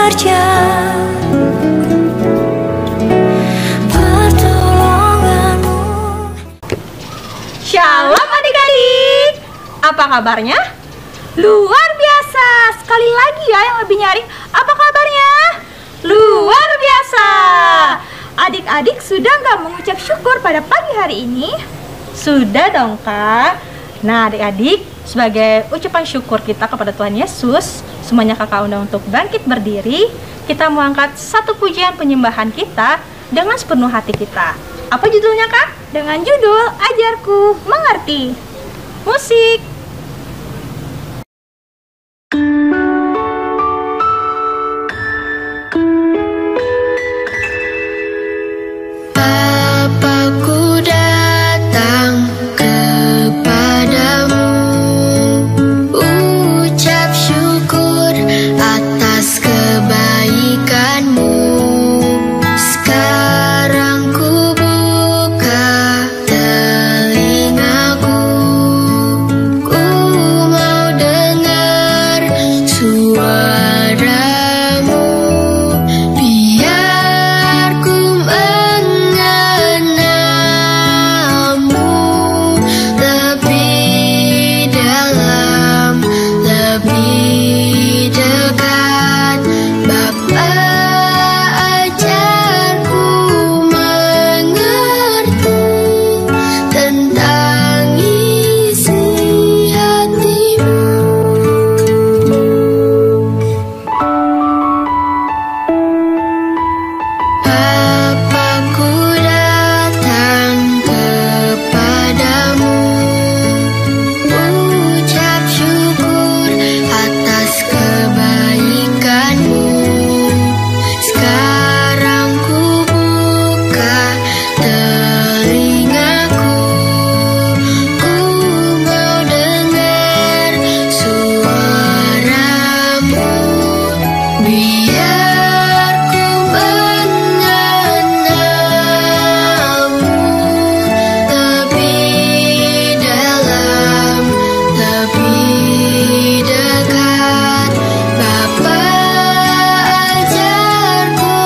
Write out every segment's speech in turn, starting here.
bekerja. Pertolonganmu. Shalom adik-adik, apa kabarnya? Luar biasa, sekali lagi ya yang lebih nyaring. Apa kabarnya? Luar biasa. Adik-adik sudah nggak mengucap syukur pada pagi hari ini? Sudah dong kak. Nah adik-adik, sebagai ucapan syukur kita kepada Tuhan Yesus, semuanya kakak undang untuk bangkit berdiri. Kita mau angkat satu pujian penyembahan kita dengan sepenuh hati kita. Apa judulnya kak? Dengan judul Ajarku Mengerti. Musik. Bapakku datang kepadamu, ucap syukur atas kebaikanmu. Sekarang ku buka telingaku, ku mau dengar suaramu. Biar ku mengenalmu lebih dalam, lebih dekat. Bapa, ajarku mengerti tentang isi hatimu. Bapakku datang kepadamu, ucap syukur atas kebaikanmu. Sekarang ku buka telingaku, ku mau dengar suaramu. Biar ku mengenalmu lebih dalam, lebih dekat. Bapa, ajarku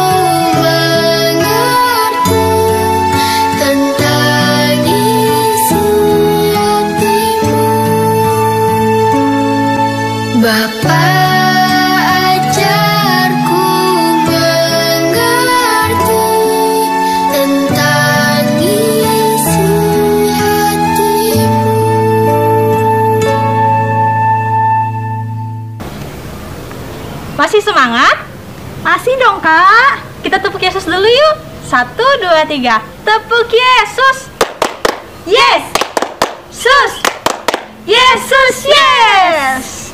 mengerti tentang isi hatimu. Bapa, ajarku mengerti tentang isi hatimu. Masih semangat? Masih dong kak. Kita tepuk Yesus dulu yuk. 1, 2, 3. Tepuk Yesus. Yes. Sus. Yesus, yes.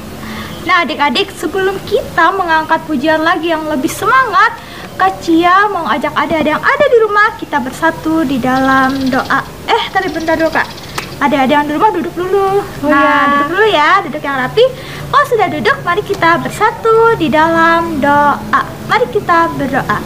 Nah adik-adik, sebelum kita mengangkat pujian lagi yang lebih semangat, Kak Cia mau ajak adik-adik yang ada di rumah kita bersatu di dalam doa. Tapi bentar dulu kak. Adik-adik yang di rumah duduk dulu. Duduk dulu ya, duduk yang rapi. Kalau sudah duduk, mari kita bersatu di dalam doa. Mari kita berdoa.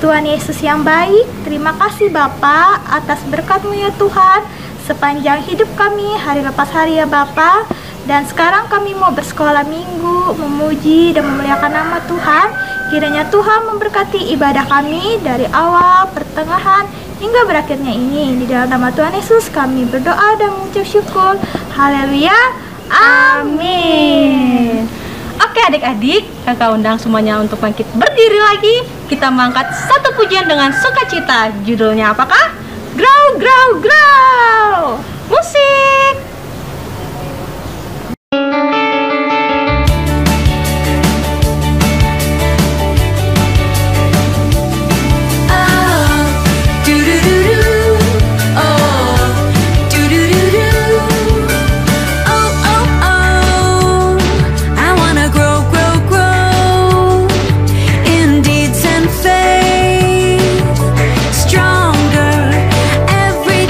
Tuhan Yesus yang baik, terima kasih Bapa atas berkat-Mu ya Tuhan. Sepanjang hidup kami, hari lepas hari ya Bapa. Dan sekarang kami mau bersekolah minggu, memuji dan memuliakan nama Tuhan. Kiranya Tuhan memberkati ibadah kami dari awal, pertengahan, hingga berakhirnya ini. Di dalam nama Tuhan Yesus kami berdoa dan mengucap syukur. Haleluya. Amin. Oke adik-adik, kakak undang semuanya untuk bangkit berdiri lagi. Kita mengangkat satu pujian dengan sukacita. Judulnya apakah? Grow, grow, grow. Musik. Stronger every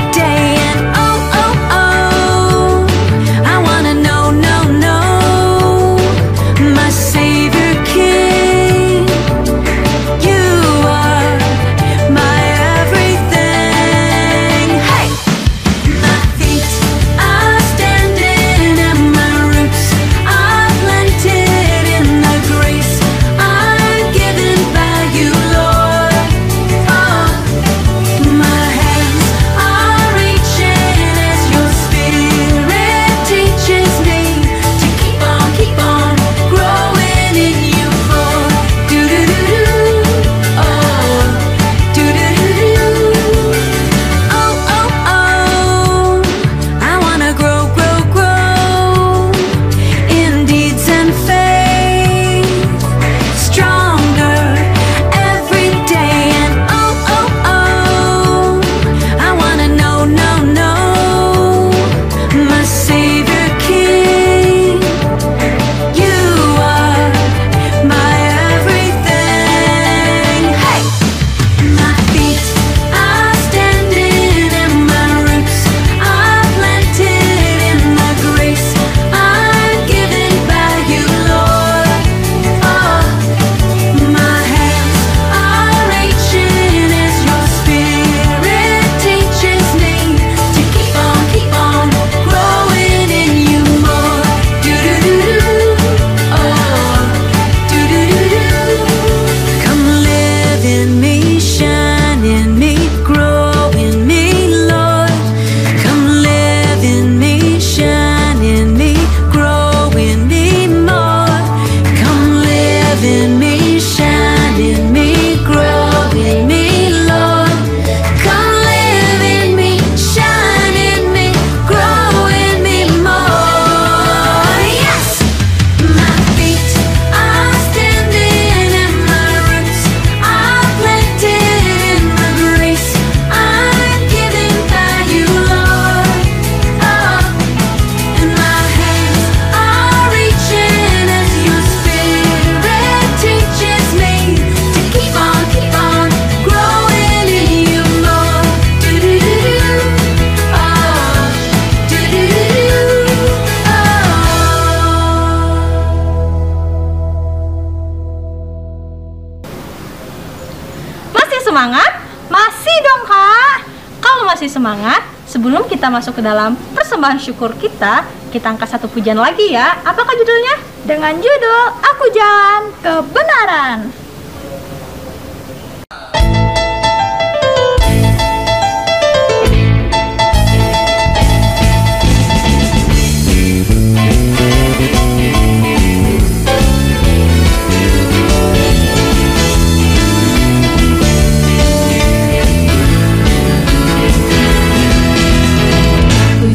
Sebelum kita masuk ke dalam persembahan syukur kita angkat satu pujian lagi ya. Apakah judulnya? Dengan judul Aku Jalan Kebenaran.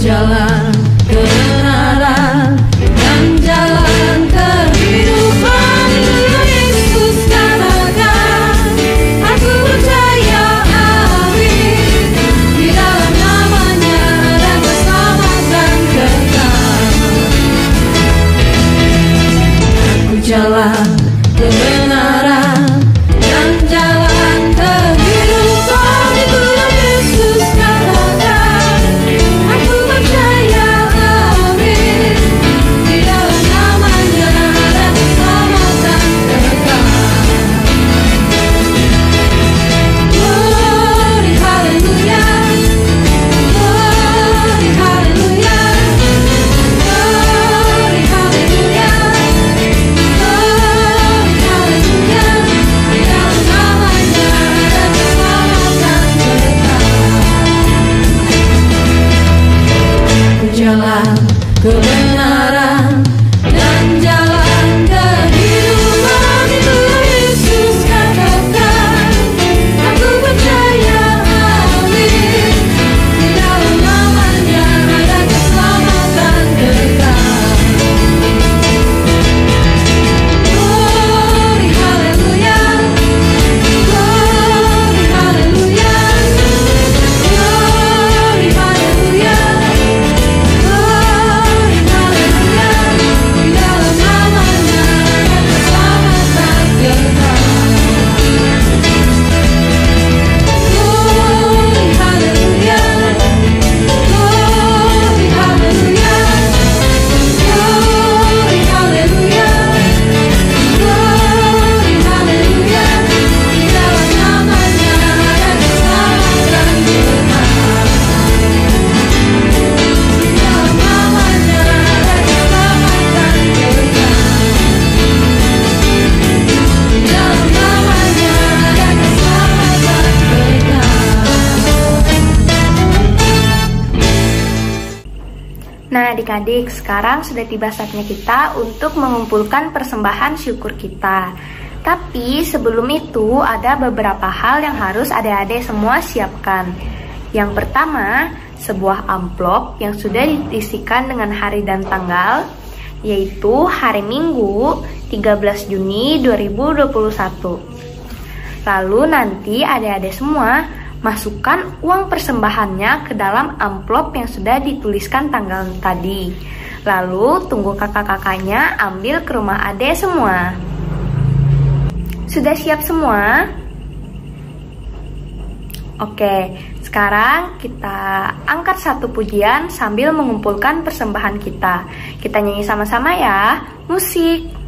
Jalan kebenaran dan jalan kehidupan, Yesus katakan, aku percaya amin, di dalam namanya ada keselamatan kekal. Aku jalan kebenaran dan jalan kehidupan, itu yang Yesus katakan. Aku percaya amin, di dalam namanya ada keselamatan kekal. Glory haleluya, glory haleluya, glory haleluya, glory haleluya, di dalam namanya ada keselamatan kekal. Jalan kebenaran dan jalan kehidupan, itu Yesus katakan. Aku percaya amin, di dalam namanya ada keselamatan kekal. Glory haleluya, glory haleluya, glory haleluya, glory haleluya, di dalam namanya ada keselamatan kekal. Glory haleluya, glory haleluya, glory haleluya, glory haleluya, di dalam namanya ada keselamatan kekal. Di dalam namanya ada keselamatan kekal. Di dalam namanya ada keselamatan kekal. Nah adik-adik, sekarang sudah tiba saatnya kita untuk mengumpulkan persembahan syukur kita. Tapi sebelum itu ada beberapa hal yang harus adik-adik semua siapkan. Yang pertama, sebuah amplop yang sudah diisikan dengan hari dan tanggal, yaitu hari Minggu 13 Juni 2021. Lalu nanti adik-adik semua masukkan uang persembahannya ke dalam amplop yang sudah dituliskan tanggal tadi. Lalu tunggu kakak-kakaknya ambil ke rumah adik semua. Sudah siap semua? Oke, sekarang kita angkat satu pujian sambil mengumpulkan persembahan kita. Kita nyanyi sama-sama ya. Musik.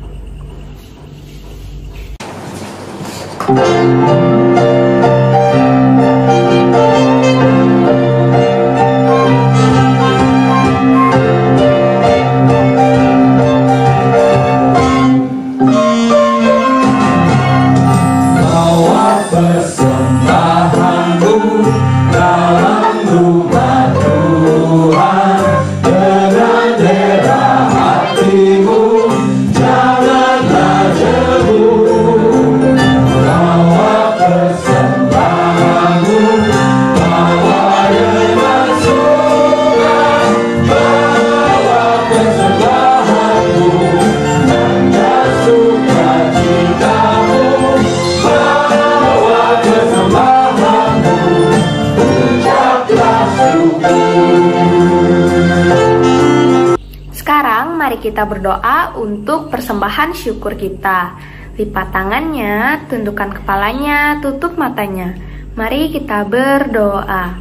Sekarang mari kita berdoa untuk persembahan syukur kita. Lipat tangannya, tundukkan kepalanya, tutup matanya. Mari kita berdoa.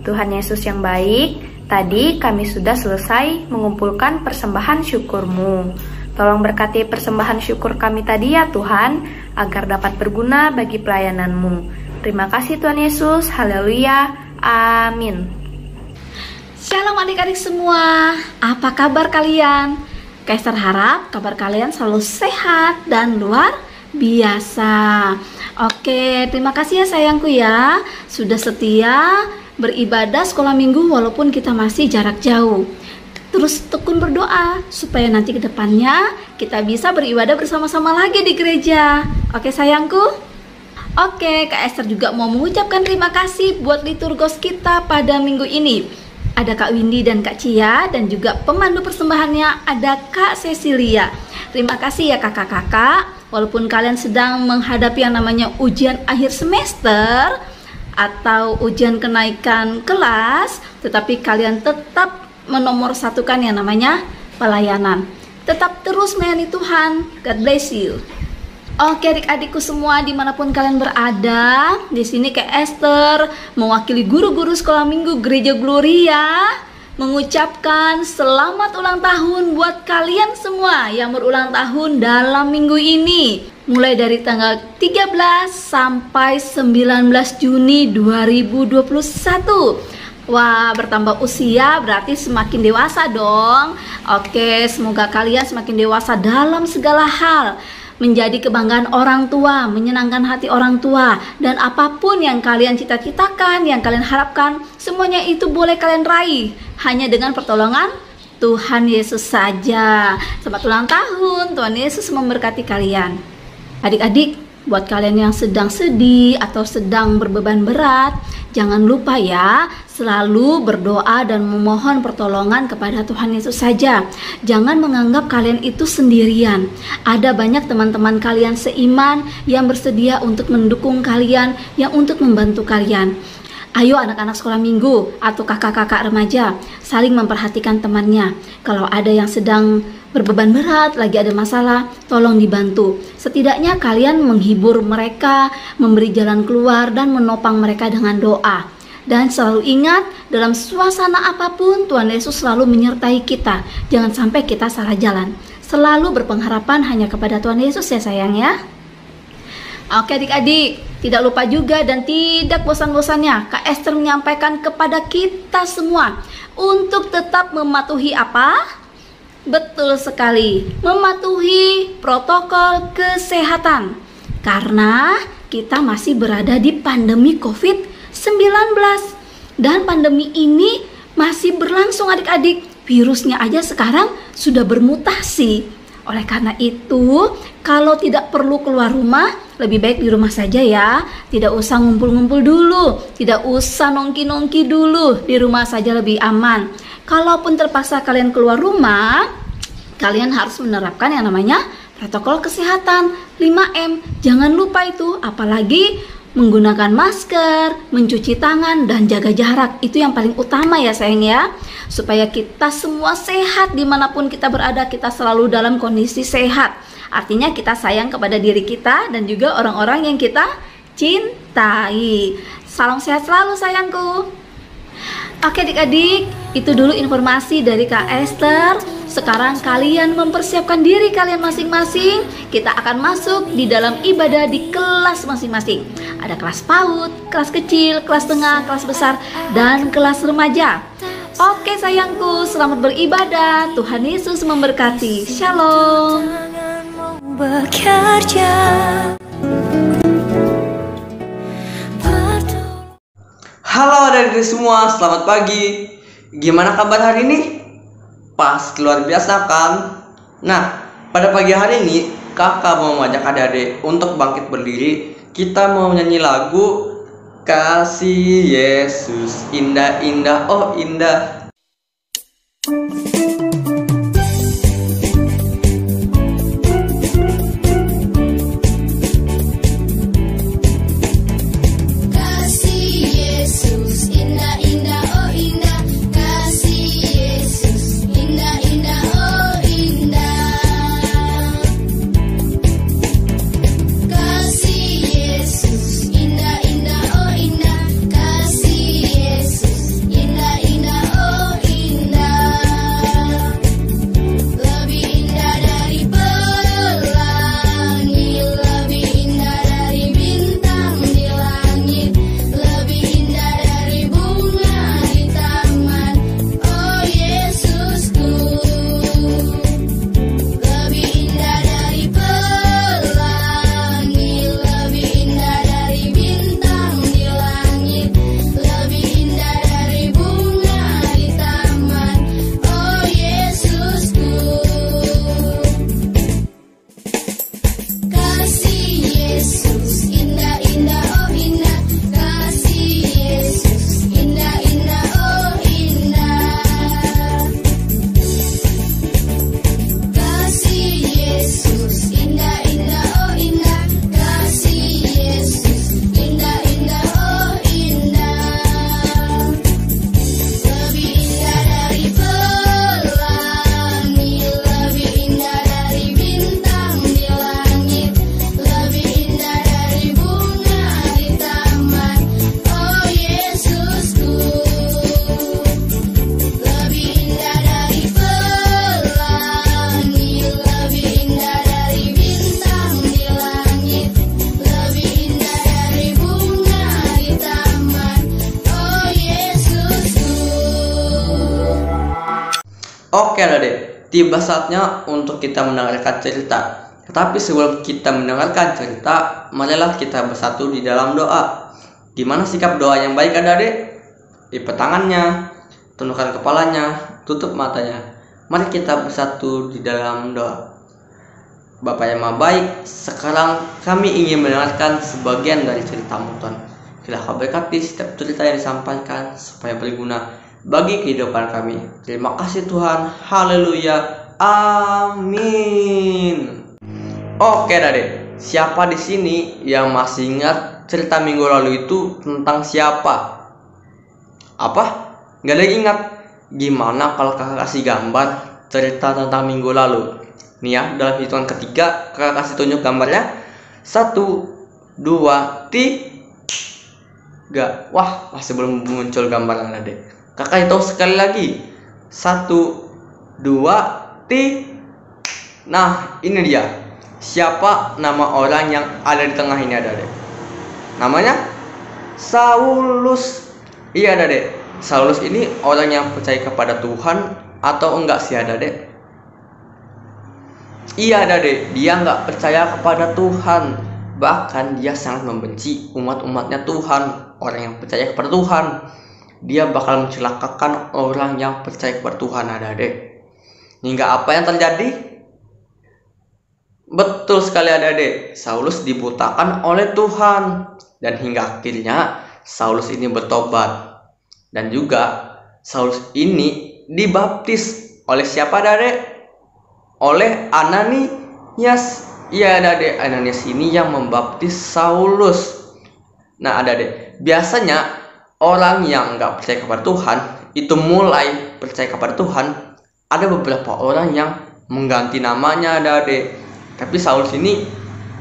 Tuhan Yesus yang baik, tadi kami sudah selesai mengumpulkan persembahan syukur-Mu. Tolong berkati persembahan syukur kami tadi ya Tuhan, agar dapat berguna bagi pelayanan-Mu. Terima kasih Tuhan Yesus, haleluya, amin. Shalom adik-adik semua, apa kabar kalian? Kak Esther harap kabar kalian selalu sehat dan luar biasa. Oke, terima kasih ya sayangku ya, sudah setia beribadah sekolah minggu walaupun kita masih jarak jauh. Terus tekun berdoa supaya nanti ke depannya kita bisa beribadah bersama-sama lagi di gereja. Oke sayangku? Oke, Kak Esther juga mau mengucapkan terima kasih buat liturgos kita pada minggu ini. Ada Kak Windy dan Kak Cia, dan juga pemandu persembahannya ada Kak Cecilia. Terima kasih ya kakak-kakak. Walaupun kalian sedang menghadapi yang namanya ujian akhir semester atau ujian kenaikan kelas, tetapi kalian tetap menomorsatukan yang namanya pelayanan. Tetap terus melayani Tuhan. God bless you. Oke adik-adikku semua dimanapun kalian berada, di sini Kak Esther mewakili guru-guru sekolah minggu Gereja Gloria mengucapkan selamat ulang tahun buat kalian semua yang berulang tahun dalam minggu ini, mulai dari tanggal 13 sampai 19 Juni 2021. Wah, bertambah usia berarti semakin dewasa dong. Oke, semoga kalian semakin dewasa dalam segala hal, menjadi kebanggaan orang tua, menyenangkan hati orang tua, dan apapun yang kalian cita-citakan, yang kalian harapkan, semuanya itu boleh kalian raih hanya dengan pertolongan Tuhan Yesus saja. Selamat ulang tahun, Tuhan Yesus memberkati kalian. Adik-adik, buat kalian yang sedang sedih atau sedang berbeban berat, jangan lupa ya, selalu berdoa dan memohon pertolongan kepada Tuhan Yesus saja. Jangan menganggap kalian itu sendirian. Ada banyak teman-teman kalian seiman yang bersedia untuk mendukung kalian, yang untuk membantu kalian. Ayo anak-anak sekolah minggu atau kakak-kakak remaja, saling memperhatikan temannya. Kalau ada yang sedang berbeban berat, lagi ada masalah, tolong dibantu. Setidaknya kalian menghibur mereka, memberi jalan keluar, dan menopang mereka dengan doa. Dan selalu ingat, dalam suasana apapun Tuhan Yesus selalu menyertai kita. Jangan sampai kita salah jalan. Selalu berpengharapan hanya kepada Tuhan Yesus ya sayang ya. Oke adik-adik, tidak lupa juga dan tidak bosan-bosannya Kak Esther menyampaikan kepada kita semua untuk tetap mematuhi apa? Betul sekali, mematuhi protokol kesehatan. Karena kita masih berada di pandemi COVID-19 dan pandemi ini masih berlangsung adik-adik. Virusnya aja sekarang sudah bermutasi. Oleh karena itu, kalau tidak perlu keluar rumah, lebih baik di rumah saja ya. Tidak usah ngumpul-ngumpul dulu, tidak usah nongki-nongki dulu, di rumah saja lebih aman. Kalaupun terpaksa kalian keluar rumah, kalian harus menerapkan yang namanya protokol kesehatan 5M. Jangan lupa itu, apalagi menggunakan masker, mencuci tangan, dan jaga jarak. Itu yang paling utama ya sayang ya. Supaya kita semua sehat dimanapun kita berada, kita selalu dalam kondisi sehat. Artinya kita sayang kepada diri kita dan juga orang-orang yang kita cintai. Salam sehat selalu sayangku. Oke adik-adik, itu dulu informasi dari Kak Esther. Sekarang kalian mempersiapkan diri kalian masing-masing. Kita akan masuk di dalam ibadah di kelas masing-masing. Ada kelas PAUD, kelas kecil, kelas tengah, kelas besar, dan kelas remaja. Oke sayangku, selamat beribadah. Tuhan Yesus memberkati. Shalom. Halo adik-adik semua, selamat pagi. Gimana kabar hari ini? Pasti luar biasa kan? Nah, pada pagi hari ini kakak mau mengajak adik-adik untuk bangkit berdiri. Kita mau nyanyi lagu Kasih Yesus Indah-indah, oh indah. Oke adik, tiba saatnya untuk kita mendengarkan cerita. Tetapi sebelum kita mendengarkan cerita, marilah kita bersatu di dalam doa. Gimana sikap doa yang baik adik? Lipat tangannya, tundukkan kepalanya, tutup matanya. Mari kita bersatu di dalam doa. Bapak yang Maha Baik, sekarang kami ingin mendengarkan sebagian dari cerita-Mu Tuhan. Kau berkati setiap cerita yang disampaikan supaya berguna bagi kehidupan kami. Terima kasih Tuhan. Haleluya. Amin. Oke adik, siapa di sini yang masih ingat cerita minggu lalu itu tentang siapa? Apa? Gak ada yang ingat? Gimana kalau kakak kasih gambar cerita tentang minggu lalu? Nih ya, dalam hitungan ketiga kakak kasih tunjuk gambarnya. 1, 2, 3. Wah, masih belum muncul gambarnya adik. Kakak hitung sekali lagi. 1, 2, 3. Nah, ini dia. Siapa nama orang yang ada di tengah ini adik? Namanya Saulus. Iya adik. Saulus ini orang yang percaya kepada Tuhan atau enggak sih adik? Iya adik. Dia enggak percaya kepada Tuhan. Bahkan dia sangat membenci umat-umatnya Tuhan. Orang yang percaya kepada Tuhan, dia bakal mencelakakan orang yang percaya kepada Tuhan adik. Hingga apa yang terjadi? Betul sekali adik-adik, Saulus dibutakan oleh Tuhan. Dan hingga akhirnya Saulus ini bertobat. Dan juga Saulus ini dibaptis oleh siapa adik? Oleh Ananias. Iya adik-adik, Ananias ini yang membaptis Saulus. Nah adik-adik, biasanya orang yang nggak percaya kepada Tuhan itu mulai percaya kepada Tuhan. Ada beberapa orang yang mengganti namanya adik-adik. Tapi Saulus ini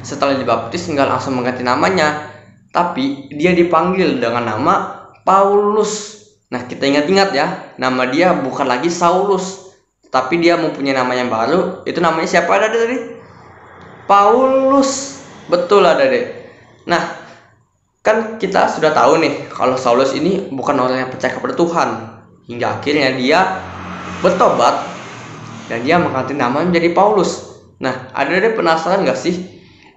setelah dibaptis nggak langsung mengganti namanya, tapi dia dipanggil dengan nama Paulus. Nah kita ingat-ingat ya, nama dia bukan lagi Saulus, tapi dia mempunyai nama yang baru. Itu namanya siapa tadi? Paulus. Betul adik. Nah kan kita sudah tahu nih kalau Saulus ini bukan orang yang percaya kepada Tuhan. Hingga akhirnya dia bertobat dan dia mengganti nama menjadi Paulus. Nah, adik-adik penasaran gak sih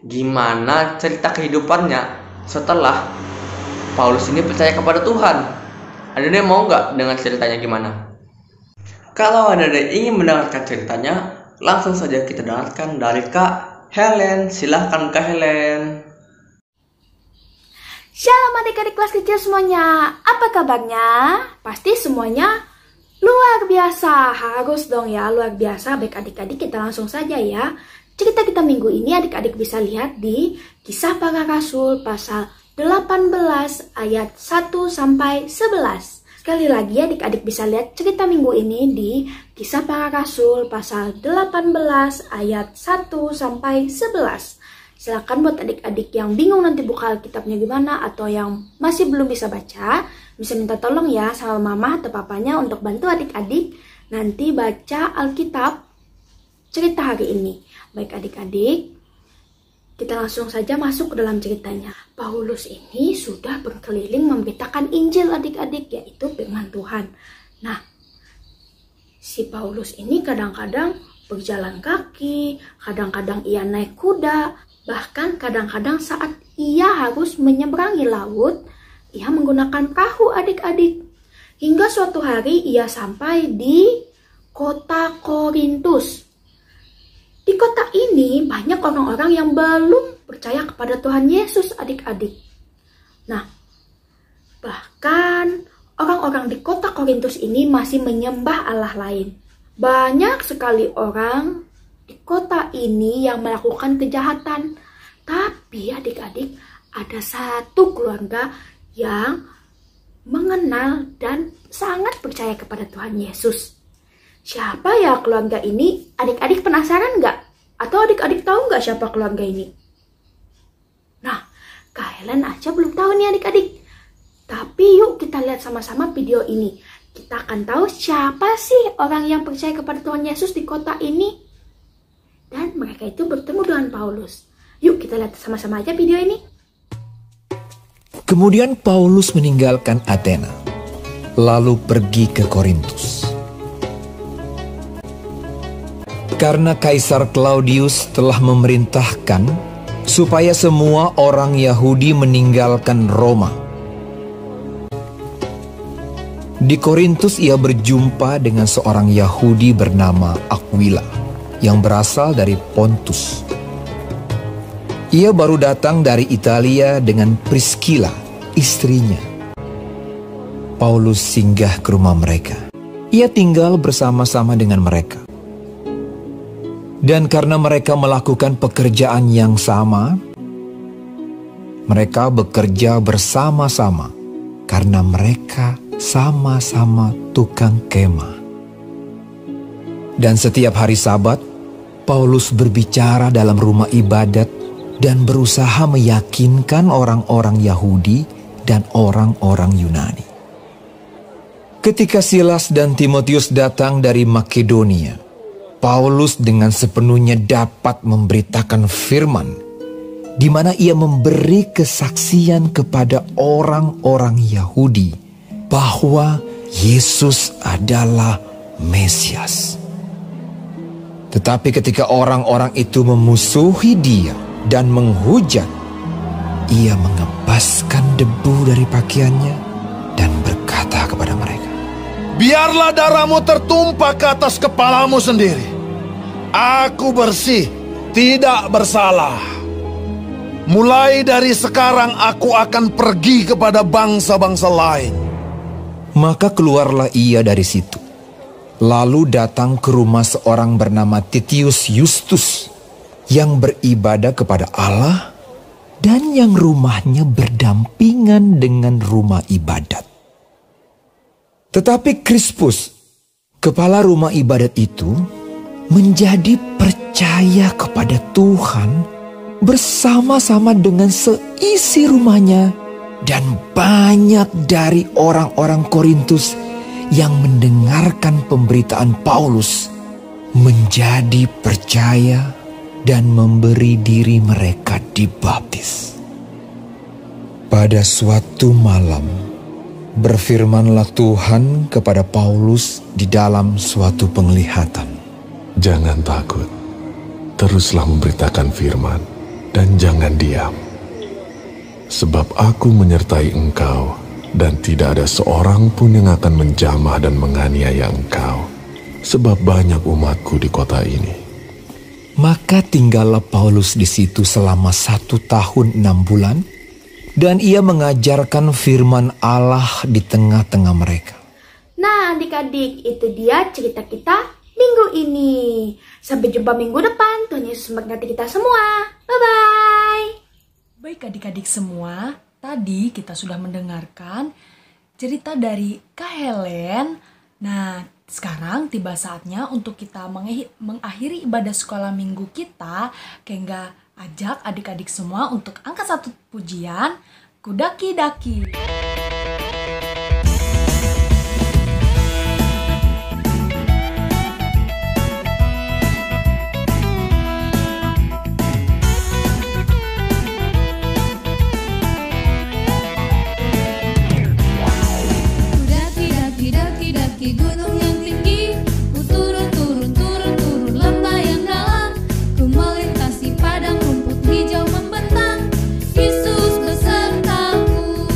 gimana cerita kehidupannya setelah Paulus ini percaya kepada Tuhan? Adik-adik mau gak dengar ceritanya gimana? Kalau adik-adik ingin mendengarkan ceritanya, langsung saja kita dengarkan dari Kak Helen. Silahkan Kak Helen. Shalom adik-adik kelas kecil semuanya, apa kabarnya? Pasti semuanya luar biasa, harus dong ya luar biasa. Baik adik-adik, kita langsung saja ya. Cerita kita minggu ini adik-adik bisa lihat di Kisah Para Rasul pasal 18 ayat 1-11. Sekali lagi adik-adik bisa lihat cerita minggu ini di Kisah Para Rasul pasal 18 ayat 1-11. Silakan buat adik-adik yang bingung nanti buka Alkitabnya gimana atau yang masih belum bisa baca, bisa minta tolong ya sama mama atau papanya untuk bantu adik-adik nanti baca Alkitab cerita hari ini. Baik adik-adik, kita langsung saja masuk ke dalam ceritanya. Paulus ini sudah berkeliling memberitakan Injil adik-adik, yaitu firman Tuhan. Nah, si Paulus ini kadang-kadang berjalan kaki, kadang-kadang ia naik kuda, bahkan kadang-kadang saat ia harus menyeberangi laut, ia menggunakan perahu adik-adik. Hingga suatu hari ia sampai di kota Korintus. Di kota ini banyak orang-orang yang belum percaya kepada Tuhan Yesus adik-adik. Nah, bahkan orang-orang di kota Korintus ini masih menyembah Allah lain. Banyak sekali orang di kota ini yang melakukan kejahatan. Tapi adik-adik, ada satu keluarga yang mengenal dan sangat percaya kepada Tuhan Yesus. Siapa ya keluarga ini? Adik-adik penasaran nggak? Atau adik-adik tahu nggak siapa keluarga ini? Nah, Kak Helen aja belum tahu nih adik-adik. Tapi yuk kita lihat sama-sama video ini. Kita akan tahu siapa sih orang yang percaya kepada Tuhan Yesus di kota ini. Dan mereka itu bertemu dengan Paulus. Yuk kita lihat sama-sama aja video ini. Kemudian Paulus meninggalkan Athena, lalu pergi ke Korintus. Karena Kaisar Claudius telah memerintahkan supaya semua orang Yahudi meninggalkan Roma. Di Korintus ia berjumpa dengan seorang Yahudi bernama Aquila yang berasal dari Pontus. Ia baru datang dari Italia dengan Priscilla, istrinya. Paulus singgah ke rumah mereka. Ia tinggal bersama-sama dengan mereka. Dan karena mereka melakukan pekerjaan yang sama, mereka bekerja bersama-sama karena mereka sama-sama tukang kemah. Dan setiap hari Sabat, Paulus berbicara dalam rumah ibadat dan berusaha meyakinkan orang-orang Yahudi dan orang-orang Yunani. Ketika Silas dan Timotius datang dari Makedonia, Paulus dengan sepenuhnya dapat memberitakan firman, di mana ia memberi kesaksian kepada orang-orang Yahudi bahwa Yesus adalah Mesias. Tetapi ketika orang-orang itu memusuhi dia dan menghujat, ia mengebaskan debu dari pakaiannya dan berkata kepada mereka, "Biarlah darahmu tertumpah ke atas kepalamu sendiri. Aku bersih, tidak bersalah. Mulai dari sekarang aku akan pergi kepada bangsa-bangsa lain." Maka keluarlah ia dari situ, lalu datang ke rumah seorang bernama Titius Justus yang beribadah kepada Allah dan yang rumahnya berdampingan dengan rumah ibadat. Tetapi Krispus, kepala rumah ibadat itu, menjadi percaya kepada Tuhan bersama-sama dengan seisi rumahnya, dan banyak dari orang-orang Korintus yang mendengarkan pemberitaan Paulus menjadi percaya dan memberi diri mereka dibaptis. Pada suatu malam, berfirmanlah Tuhan kepada Paulus di dalam suatu penglihatan. Jangan takut, teruslah memberitakan firman dan jangan diam. Sebab aku menyertai engkau dan tidak ada seorang pun yang akan menjamah dan menganiaya engkau. Sebab banyak umatku di kota ini. Maka tinggallah Paulus di situ selama 1 tahun 6 bulan dan ia mengajarkan firman Allah di tengah-tengah mereka. Nah adik-adik, itu dia cerita kita minggu ini. Sampai jumpa minggu depan. Tuhan Yesus memberkati kita semua. Bye-bye. Baik adik-adik semua, tadi kita sudah mendengarkan cerita dari Kak Helen. Nah, sekarang tiba saatnya untuk kita mengakhiri ibadah sekolah minggu kita. Kengga ajak adik-adik semua untuk angkat satu pujian, Kudaki-daki. Daki gunung yang tinggi, ku turun lembah yang dalam, ku melintasi padang rumput hijau membentang, Yesus besertaku.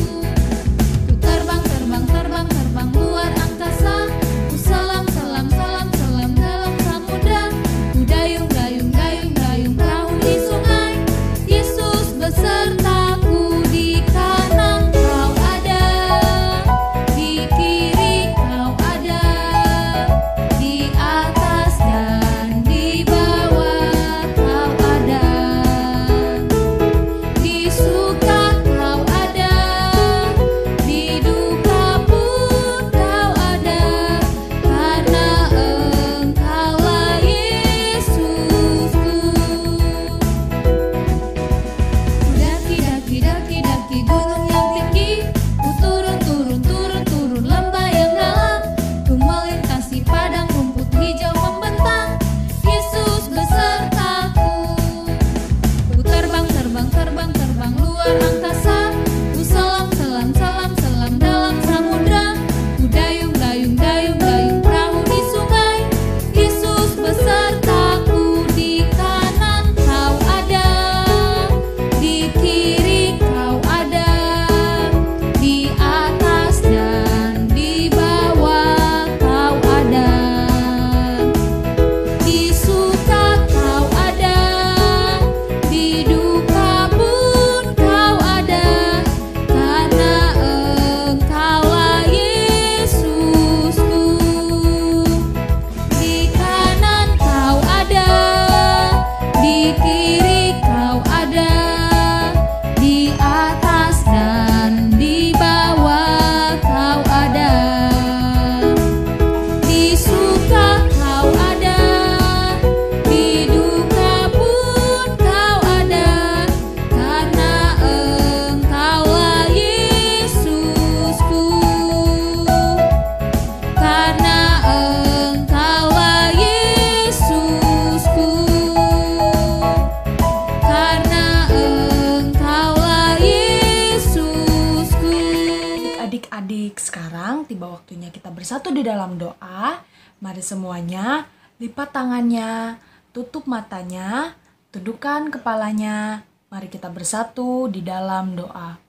bersatu di dalam doa. Mari semuanya lipat tangannya, tutup matanya, tundukkan kepalanya. Mari kita bersatu di dalam doa.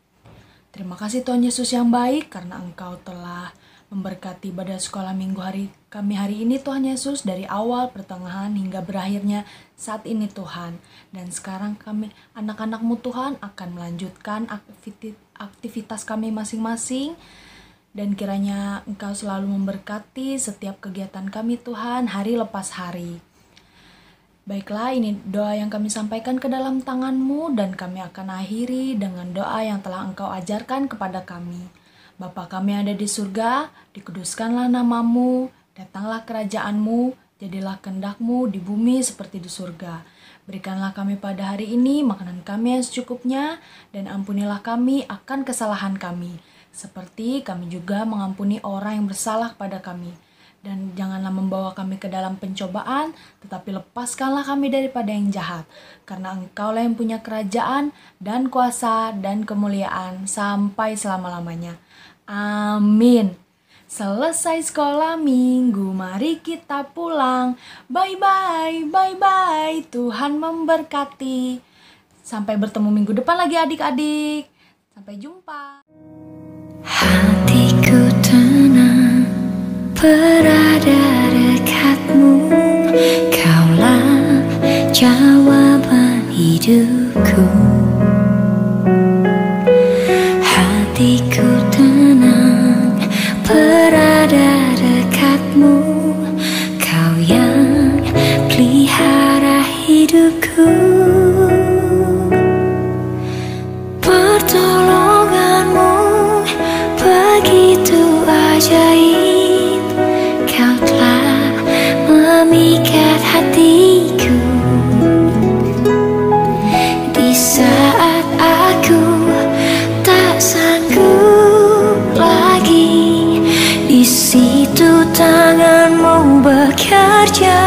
Terima kasih Tuhan Yesus yang baik karena Engkau telah memberkati ibadah sekolah minggu kami hari ini Tuhan Yesus, dari awal, pertengahan, hingga berakhirnya saat ini Tuhan. Dan sekarang kami anak-anak-Mu Tuhan akan melanjutkan aktivitas kami masing-masing. Dan kiranya Engkau selalu memberkati setiap kegiatan kami Tuhan, hari lepas hari. Baiklah, ini doa yang kami sampaikan ke dalam tangan-Mu, dan kami akan akhiri dengan doa yang telah Engkau ajarkan kepada kami. Bapa kami yang ada di surga, dikuduskanlah nama-Mu, datanglah kerajaan-Mu, jadilah kehendak-Mu di bumi seperti di surga. Berikanlah kami pada hari ini makanan kami yang secukupnya, dan ampunilah kami akan kesalahan kami, seperti kami juga mengampuni orang yang bersalah kepada kami. Dan janganlah membawa kami ke dalam pencobaan, tetapi lepaskanlah kami daripada yang jahat. Karena Engkaulah yang punya kerajaan dan kuasa dan kemuliaan sampai selama-lamanya. Amin. Selesai sekolah minggu, mari kita pulang. Bye-bye, bye-bye, Tuhan memberkati. Sampai bertemu minggu depan lagi adik-adik. Sampai jumpa. Hatiku tenang berada dekatmu, Kaulah jawaban hidupku. Hatiku tenang berada dekatmu, Kau yang pelihara hidupku. Pertolonganmu begitu ajaib, Kau telah memikat hatiku. Di saat aku tak sanggup lagi, di situ tangan-Mu bekerja.